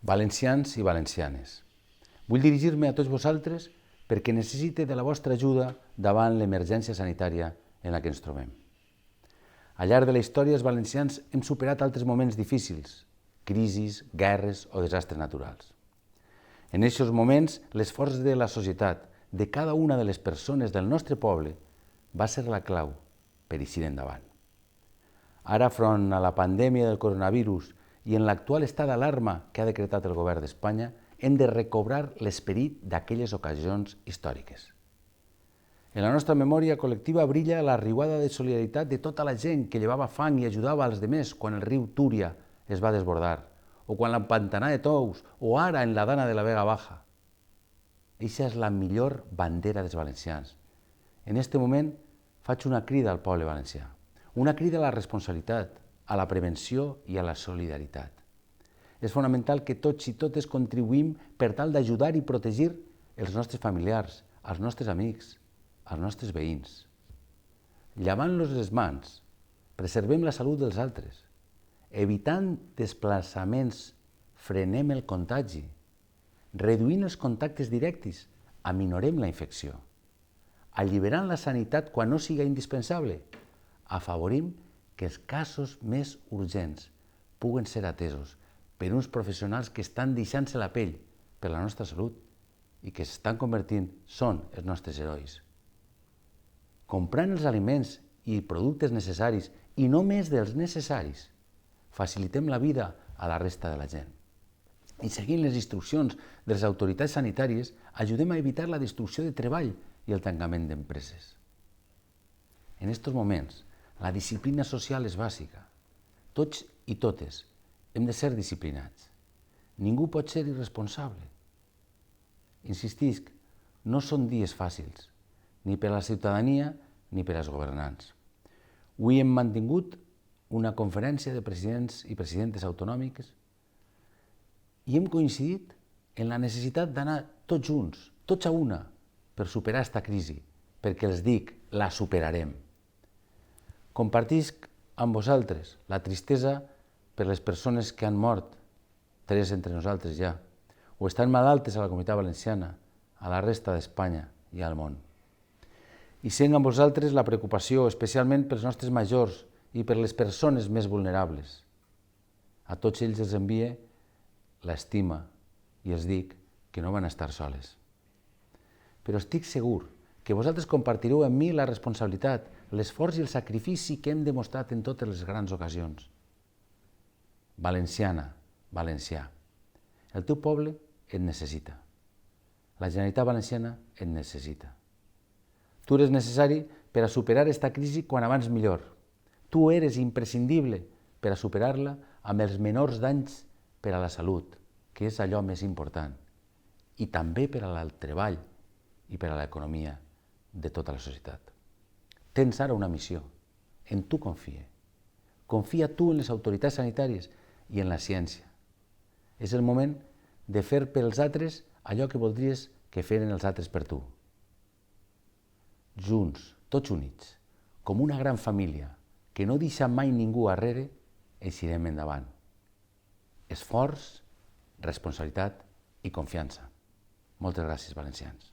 Valencians i valencianes, vull dirigir-me a tots vosaltres perquè necessite de la vostra ajuda davant l'emergència sanitària en la que ens trobem. Al llarg de la història, els valencians hem superat altres moments difícils, crisis, guerres o desastres naturals. En aquests moments, l'esforç de la societat, de cada una de les persones del nostre poble, va ser la clau per eixir endavant. Ara, front a la pandèmia del coronavirus i en l'actual estat d'alarma que ha decretat el govern d'Espanya, hem de recobrar l'esperit d'aquelles ocasions històriques. En la nostra memòria col·lectiva brilla la riuada de solidaritat de tota la gent que llevava fang i ajudava als demés quan el riu Túria es va desbordar, o quan l'empantanar de Tous, o ara en la Dana de la Vega Baja. Eixa és la millor bandera dels valencians. En aquest moment faig una crida al poble valencià, una crida a la responsabilitat, a la prevenció i a la solidaritat. És fonamental que tots i totes contribuïm per tal d'ajudar i protegir els nostres familiars, els nostres amics, els nostres veïns. Llavant-los les mans, preservem la salut dels altres. Evitant desplaçaments, frenem el contagi. Reduint els contactes directes, aminorem la infecció. Alliberant la sanitat quan no siga indispensable, afavorim que els casos més urgents puguen ser atesos per uns professionals que estan deixant-se la pell per la nostra salut i que s'estan convertint, són els nostres herois. Comprant els aliments i productes necessaris, i no més dels necessaris, facilitem la vida a la resta de la gent. I seguint les instruccions de les autoritats sanitàries, ajudem a evitar la destrucció de treball i el tancament d'empreses. En aquests moments, la disciplina social és bàsica. Tots i totes hem de ser disciplinats. Ningú pot ser irresponsable. Insistisc, no són dies fàcils, ni per a la ciutadania ni per als governants. Avui hem mantingut una conferència de presidents i presidentes autonòmiques i hem coincidit en la necessitat d'anar tots junts, tots a una, per superar aquesta crisi, perquè els dic, la superarem. Compartisc amb vosaltres la tristesa per les persones que han mort, 3 entre nosaltres ja, o estan malaltes a la Comunitat Valenciana, a la resta d'Espanya i al món. I sent amb vosaltres la preocupació, especialment pels nostres majors i per les persones més vulnerables. A tots ells els envie l'estima i els dic que no van estar soles. Però estic segur que vosaltres compartireu amb mi la responsabilitat, l'esforç i el sacrifici que hem demostrat en totes les grans ocasions. Valenciana, valencià, el teu poble et necessita. La Generalitat Valenciana et necessita. Tu eres necessari per a superar aquesta crisi quan abans millor. Tu eres imprescindible per a superar-la amb els menors danys per a la salut, que és allò més important, i també per al treball i per a l'economia de tota la societat. Tens ara una missió. En tu confia. Confia tu en les autoritats sanitàries i en la ciència. És el moment de fer pels altres allò que voldries que feren els altres per tu. Junts, tots units, com una gran família, que no deixa mai ningú arrere, eixirem endavant. Esforç, responsabilitat i confiança. Moltes gràcies, valencians.